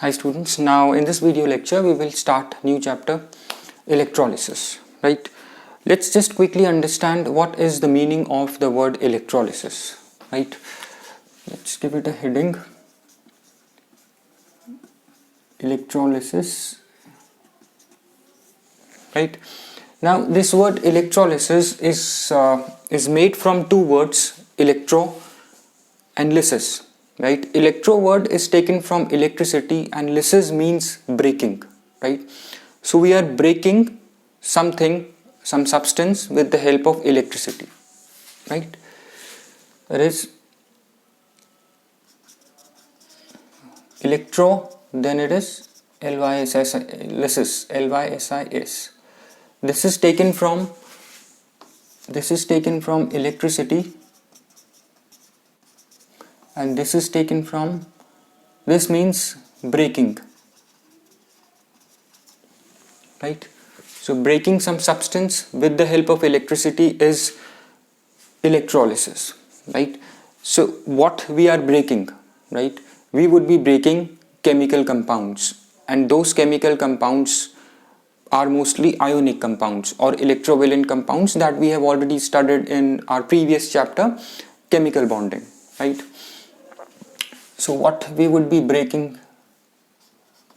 Hi students, now in this video lecture we will start new chapter, electrolysis, right? Let's just quickly understand what is the meaning of the word electrolysis, right? Let's give it a heading, electrolysis, right? Now this word electrolysis is made from two words, electro and lysis, right? Electro word is taken from electricity and lysis means breaking, right? So we are breaking something, some substance with the help of electricity, right? That is electro, then it is lysis, lysis. This is taken from electricity, and this is taken from, this means breaking, right? So breaking some substance with the help of electricity is electrolysis, right? So what we are breaking, right? We would be breaking chemical compounds, and those chemical compounds are mostly ionic compounds or electrovalent compounds that we have already studied in our previous chapter, chemical bonding, right? So what we would be breaking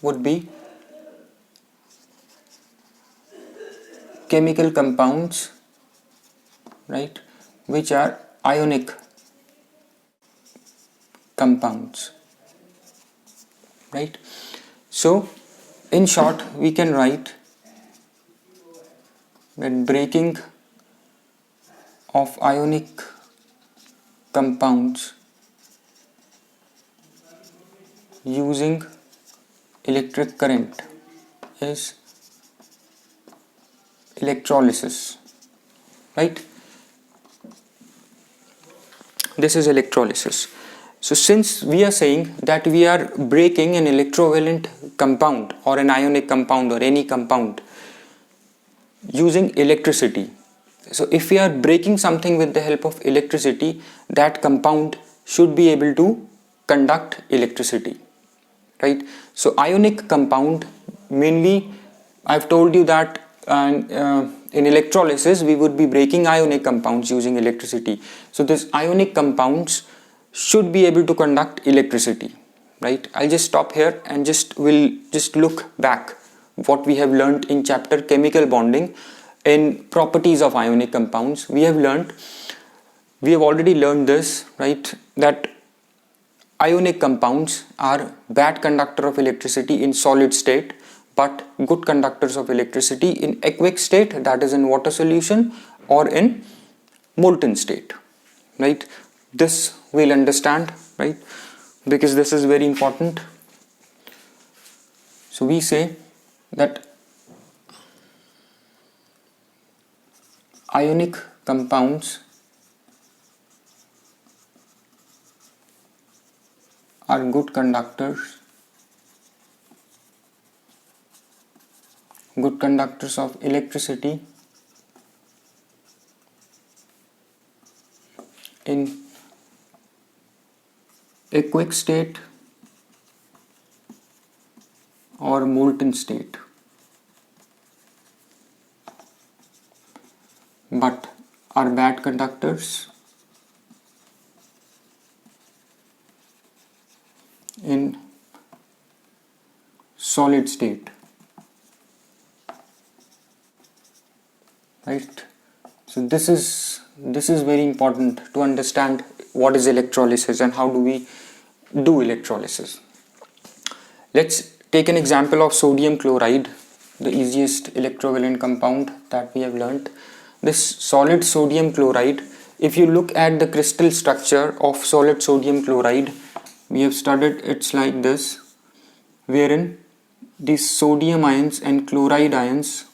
would be chemical compounds, right, which are ionic compounds, right? So in short we can write that breaking of ionic compounds using electric current is electrolysis, right? This is electrolysis. So since we are saying that we are breaking an electrovalent compound or an ionic compound or any compound using electricity, so if we are breaking something with the help of electricity, that compound should be able to conduct electricity, right? So ionic compound, mainly I've told you that in electrolysis we would be breaking ionic compounds using electricity. So this ionic compounds should be able to conduct electricity, right? I'll just stop here and we'll just look back what we have learned in chapter chemical bonding in properties of ionic compounds. We have already learned this, right, that ionic compounds are bad conductor of electricity in solid state but good conductors of electricity in aqueous state, that is in water solution, or in molten state, right? This we'll understand, right, because this is very important. So we say that ionic compounds are good conductors of electricity in aqueous state or molten state, but are bad conductors in solid state, right? So this is very important to understand what is electrolysis and how do we do electrolysis. Let's take an example of sodium chloride, the easiest electrovalent compound that we have learnt. This solid sodium chloride, if you look at the crystal structure of solid sodium chloride, we have studied it's like this, wherein these sodium ions and chloride ions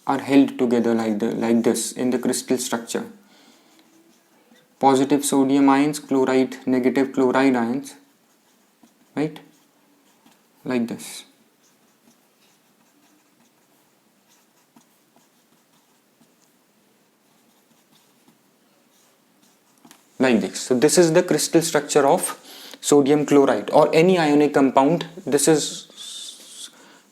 are held together like this in the crystal structure. Positive sodium ions, chloride, negative chloride ions, right, like this. Like this. So this is the crystal structure of sodium chloride or any ionic compound. This is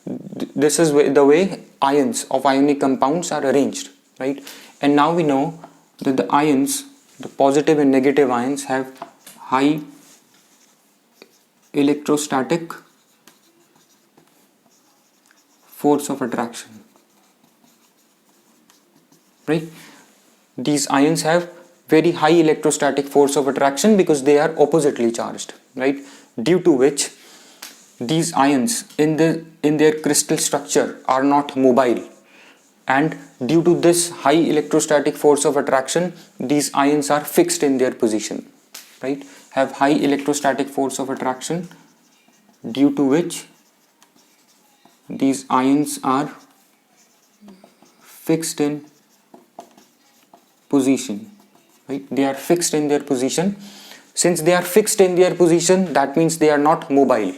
This is the way ions of ionic compounds are arranged, right? And now we know that the ions, the positive and negative ions, have high electrostatic force of attraction, right? These ions have very high electrostatic force of attraction because they are oppositely charged, right? Due to which these ions in their crystal structure are not mobile, and due to this high electrostatic force of attraction, these ions are fixed in their position, right? Have high electrostatic force of attraction, due to which these ions are fixed in position, right? They are fixed in their position. Since they are fixed in their position, that means they are not mobile,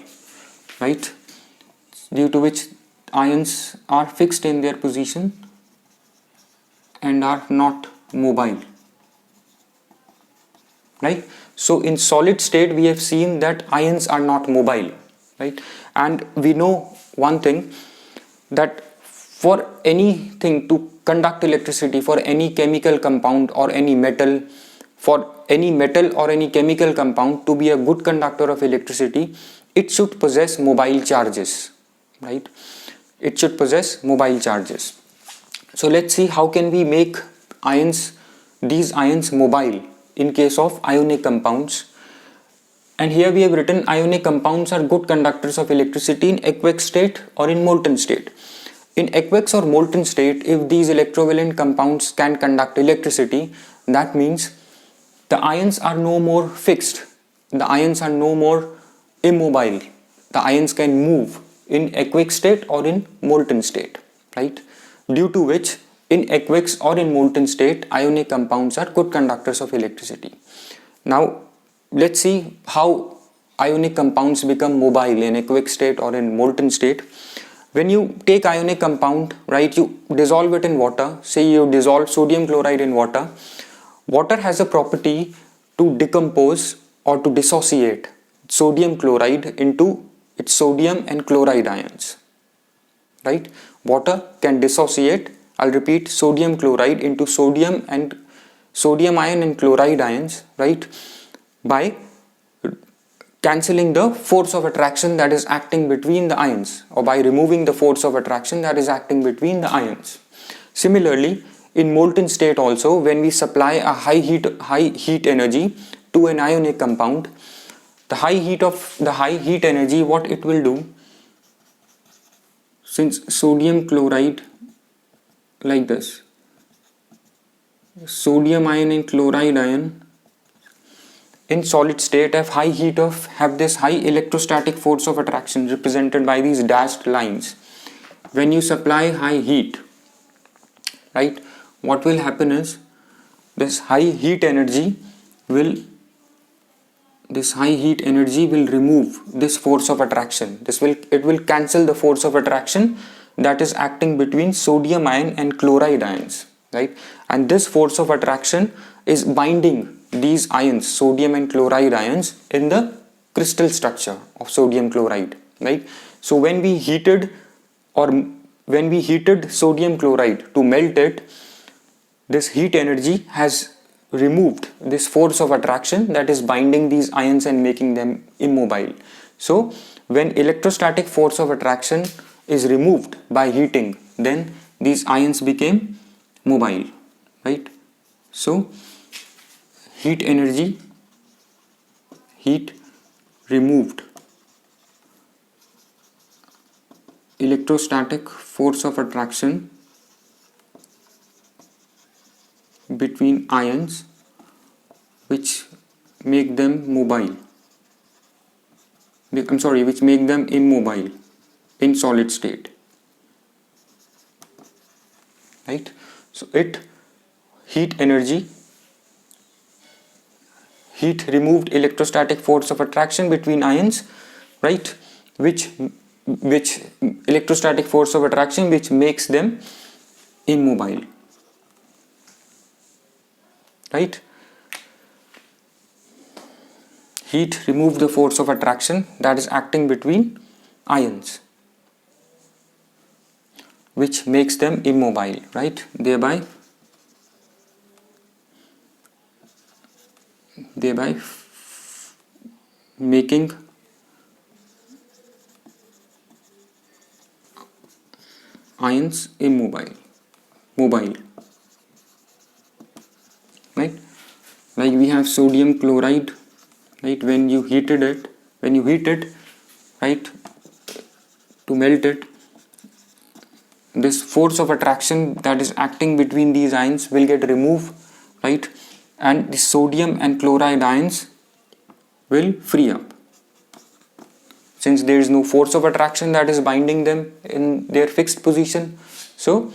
right? Due to which ions are fixed in their position and are not mobile, right? So in solid state we have seen that ions are not mobile, right? And we know one thing, that for anything to conduct electricity, for any chemical compound or any metal, for any metal or any chemical compound to be a good conductor of electricity, it should possess mobile charges, right? It should possess mobile charges. So let's see how can we make these ions mobile in case of ionic compounds. And here we have written ionic compounds are good conductors of electricity in aqueous state or in molten state. In aqueous or molten state, if these electrovalent compounds can conduct electricity, that means the ions are no more fixed, the ions are no more immobile, the ions can move in aqueous state or in molten state, right? Due to which in aqueous or in molten state, ionic compounds are good conductors of electricity. Now let's see how ionic compounds become mobile in aqueous state or in molten state. When you take ionic compound, right, you dissolve it in water. Say you dissolve sodium chloride in water. Water has a property to decompose or to dissociate sodium chloride into its sodium and chloride ions, right? Water can dissociate, I'll repeat, sodium chloride into sodium ion and chloride ions, right, by cancelling the force of attraction that is acting between the ions, or by removing the force of attraction that is acting between the ions. Similarly, in molten state also, when we supply a high heat energy to an ionic compound, the high heat energy, what it will do, since sodium chloride, like this, sodium ion and chloride ion in solid state have this high electrostatic force of attraction represented by these dashed lines. When you supply high heat, right, what will happen is this high heat energy will remove this force of attraction. It will cancel the force of attraction that is acting between sodium ion and chloride ions, right? And this force of attraction is binding these ions, sodium and chloride ions, in the crystal structure of sodium chloride, right? So when we heated sodium chloride to melt it, this heat energy has removed this force of attraction that is binding these ions and making them immobile. So when electrostatic force of attraction is removed by heating, then these ions became mobile, right? So heat removed electrostatic force of attraction between ions, which make them immobile in solid state, right? So heat removed electrostatic force of attraction between ions, right, which electrostatic force of attraction which makes them immobile, right? Heat removed the force of attraction that is acting between ions. which makes them immobile, right? Thereby making ions mobile, right? Like we have sodium chloride, right? When you heat it, right, to melt it, this force of attraction that is acting between these ions will get removed, right? And the sodium and chloride ions will free up. Since there is no force of attraction that is binding them in their fixed position, so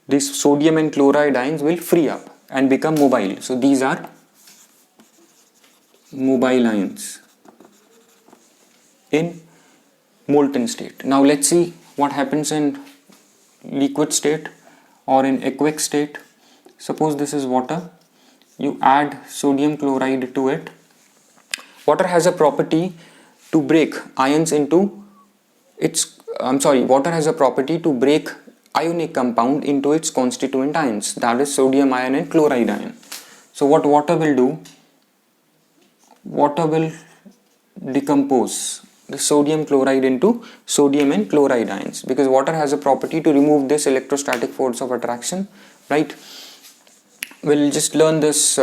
these sodium and chloride ions will free up and become mobile. So these are mobile ions in molten state. Now let's see what happens in liquid state or in aqueous state. Suppose this is water, you add sodium chloride to it. Water has a property to break ions into water has a property to break ionic compound into its constituent ions, that is sodium ion and chloride ion. So what water will do? Water will decompose the sodium chloride into sodium and chloride ions, because water has a property to remove this electrostatic force of attraction, right? We'll just learn this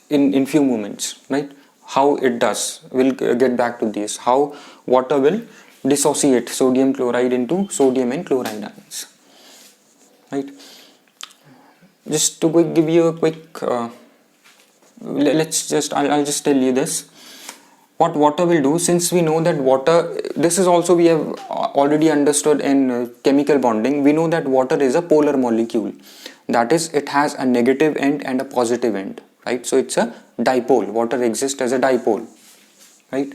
in few moments, right? How it does. We'll get back to this. How water will dissociate sodium chloride into sodium and chloride ions, right? Just to give you a quick I'll just tell you this. What water will do, since we know that water, this is also we have already understood in chemical bonding, we know that water is a polar molecule. That is, it has a negative end and a positive end, right? So it's a dipole. Water exists as a dipole, right?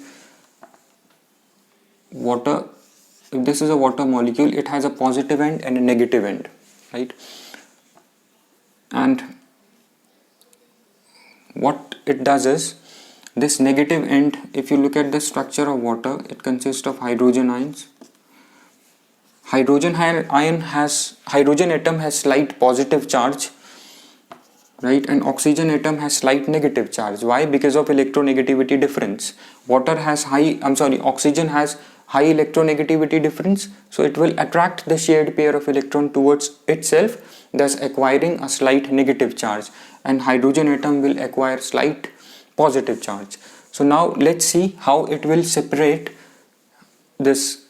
Water, if this is a water molecule, it has a positive end and a negative end, right? And what it does is, this negative end, if you look at the structure of water, it consists of hydrogen ions. Hydrogen atom has slight positive charge, right? And oxygen atom has slight negative charge. Why? Because of electronegativity difference. Oxygen has high electronegativity difference, so it will attract the shared pair of electron towards itself, thus acquiring a slight negative charge, and hydrogen atom will acquire slight positive charge. So now let's see how it will separate this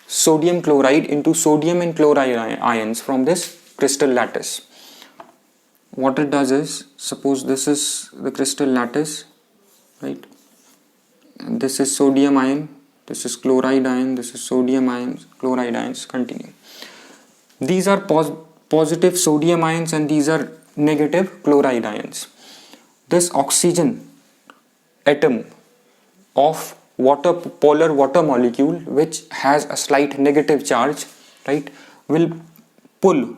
sodium chloride into sodium and chloride ions from this crystal lattice. What it does is, suppose this is the crystal lattice, right? And this is sodium ion, this is chloride ion, this is sodium ions, chloride ions, continue. These are positive sodium ions and these are negative chloride ions. This oxygen atom of polar water molecule, which has a slight negative charge, right, will pull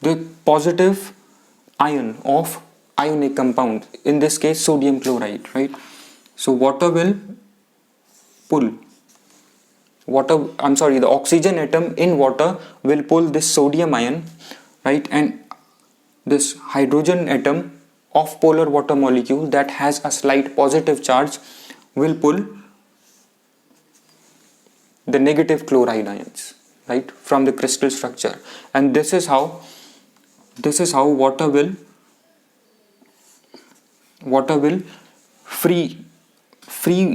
the positive ion of ionic compound, in this case sodium chloride, right? So water will pull the oxygen atom in water will pull this sodium ion, right? And this hydrogen atom of polar water molecule that has a slight positive charge will pull the negative chloride ions, right, from the crystal structure. And this is how water will free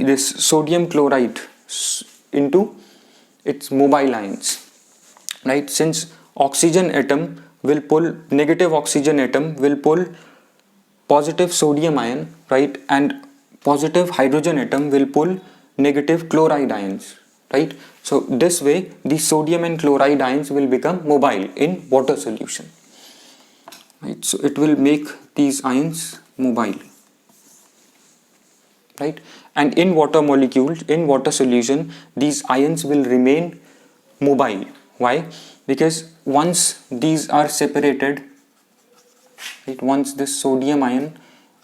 this sodium chloride into its mobile ions, right? Since negative oxygen atom will pull positive sodium ion, right, and positive hydrogen atom will pull negative chloride ions, right? So this way the sodium and chloride ions will become mobile in water solution, right? So it will make these ions mobile, right? And in water solution, these ions will remain mobile. Why? Because once these are separated, right, once this sodium ion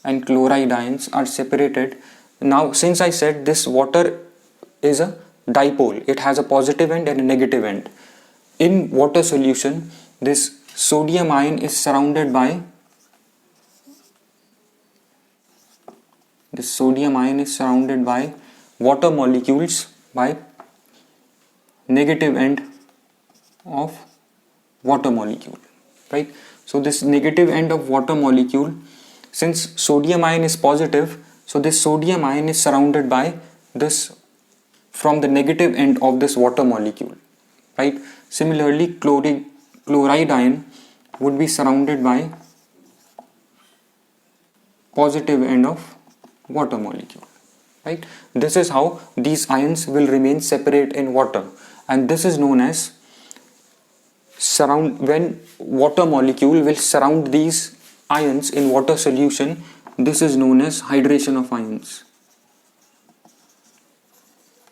and chloride ions are separated, now since I said this water is a dipole. It has a positive end and a negative end. In water solution, this sodium ion is surrounded by water molecules by negative end of water molecule, right? So this negative end of water molecule, since sodium ion is positive, so this sodium ion is surrounded by this from the negative end of this water molecule, right? Similarly, chloride ion would be surrounded by positive end of water molecule, right? This is how these ions will remain separate in water, and this is known as when water molecule will surround these ions in water solution. This is known as hydration of ions.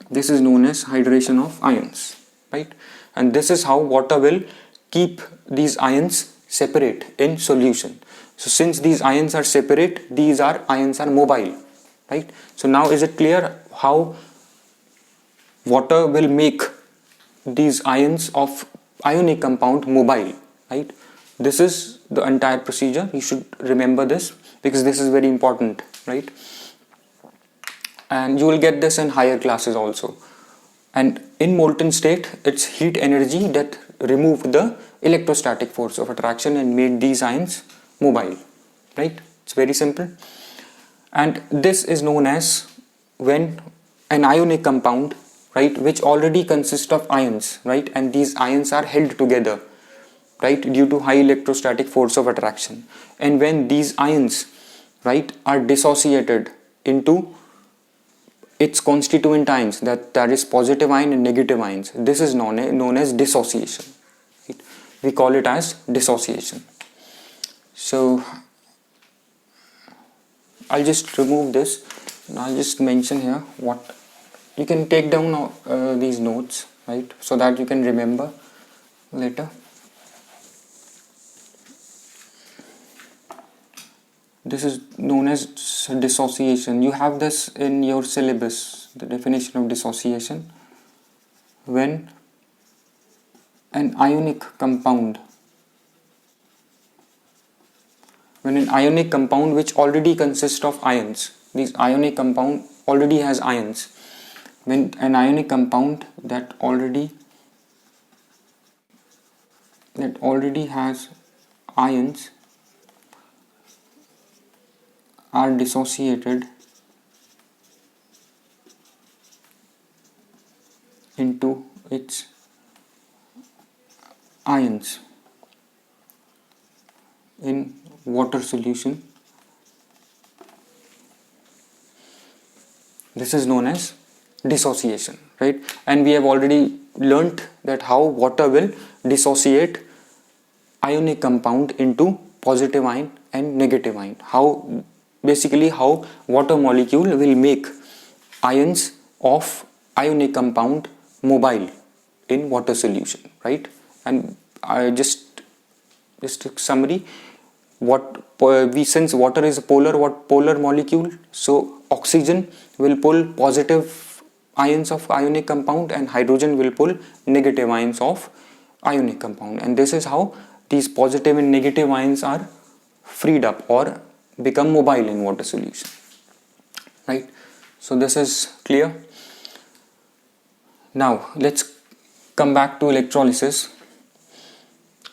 This is known as hydration of ions, right? And this is how water will keep these ions separate in solution. So since these ions are separate, ions are mobile, right? So now is it clear how water will make these ions of ionic compound mobile, right? This is the entire procedure. You should remember this because this is very important, right? And you will get this in higher classes also. And in molten state, it's heat energy that removed the electrostatic force of attraction and made these ions mobile, right? It's very simple. And this is known as when an ionic compound, right, which already consists of ions, right, and these ions are held together, right, due to high electrostatic force of attraction, and when these ions, right, are dissociated into its constituent ions, that is positive ion and negative ions, this is known as dissociation, right? We call it as dissociation. So I'll just remove this and I'll just mention here what you can take down these notes, right, so that you can remember later. This is known as dissociation. You have this in your syllabus, the definition of dissociation. When an ionic compound which already consists of ions, this ionic compound already has ions, when an ionic compound that already has ions are dissociated into its ions in water solution, this is known as dissociation, right? And we have already learnt that how water will dissociate ionic compound into positive ion and negative ion, how water molecule will make ions of ionic compound mobile in water solution, right? And I just a summary, since water is a polar molecule, so oxygen will pull positive ions of ionic compound and hydrogen will pull negative ions of ionic compound, and this is how these positive and negative ions are freed up or become mobile in water solution, right? So this is clear. Now let's come back to electrolysis,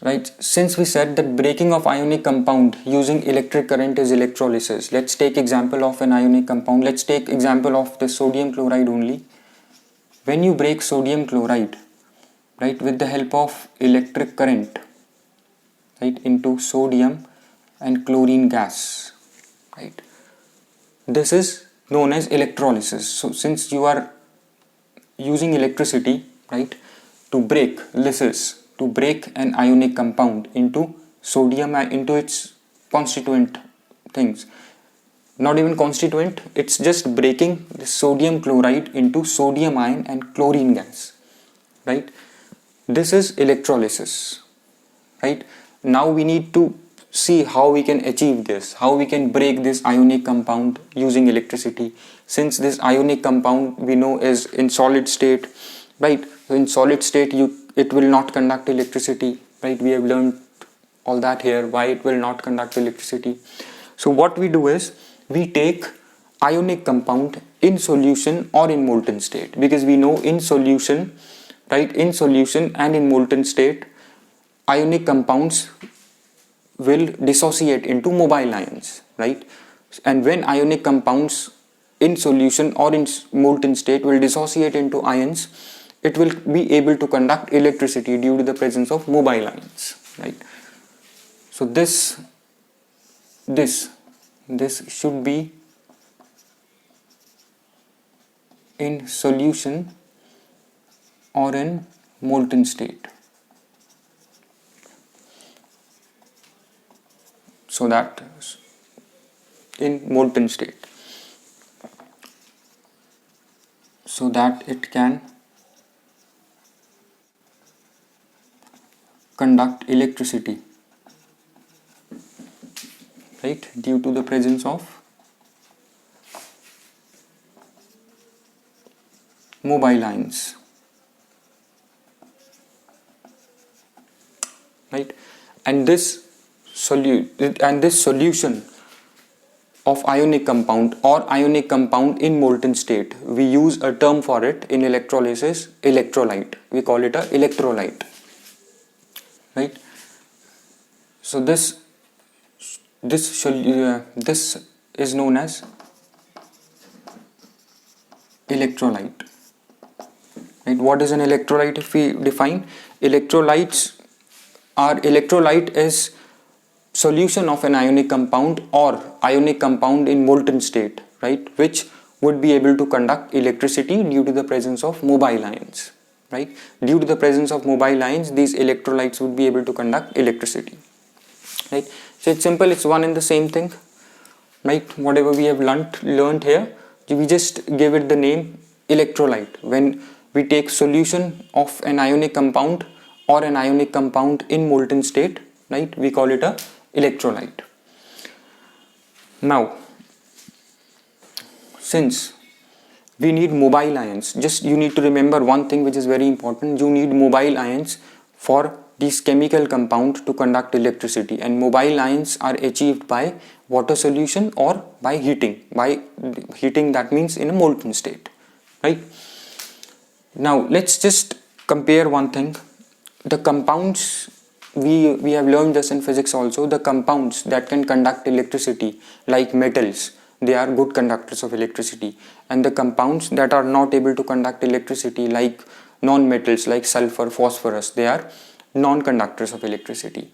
right? Since we said that breaking of ionic compound using electric current is electrolysis, let's take example of an ionic compound. Let's take example of the sodium chloride only. When you break sodium chloride, right, with the help of electric current, right, into sodium and chlorine gas, right, this is known as electrolysis. So since you are using electricity, right, to break an ionic compound into sodium, into its constituent things, not even constituent, it's just breaking the sodium chloride into sodium ion and chlorine gas, right? This is electrolysis, right? Now we need to see how we can achieve this, how we can break this ionic compound using electricity. Since this ionic compound we know is in solid state, right? So in solid state it will not conduct electricity, right? We have learned all that here, why it will not conduct electricity. So what we do is we take ionic compound in solution or in molten state, because we know in solution, right, in solution and in molten state ionic compounds will dissociate into mobile ions, right? And when ionic compounds in solution or in molten state will dissociate into ions, it will be able to conduct electricity due to the presence of mobile ions, right? So this should be in solution or in molten state, so that in molten state, so that it can conduct electricity, right, due to the presence of mobile ions, right? And this solution of ionic compound or ionic compound in molten state, we use a term for it in electrolysis, electrolyte. We call it a electrolyte, right? So this is known as electrolyte, right? What is an electrolyte? If we define electrolyte is solution of an ionic compound or ionic compound in molten state, right, which would be able to conduct electricity due to the presence of mobile ions, right? Due to the presence of mobile ions, these electrolytes would be able to conduct electricity, right? So it's simple, it's one and the same thing, right? Whatever we have learned here, we just give it the name electrolyte. When we take solution of an ionic compound or an ionic compound in molten state, right, we call it a electrolyte. Now, since we need mobile ions, just you need to remember one thing which is very important. You need mobile ions for these chemical compound to conduct electricity, and mobile ions are achieved by water solution or by heating. By heating, that means in a molten state, right? Now let's just compare one thing. The compounds, we have learned this in physics also, the compounds that can conduct electricity like metals, they are good conductors of electricity, and the compounds that are not able to conduct electricity like non-metals like sulfur, phosphorus, they are non-conductors of electricity.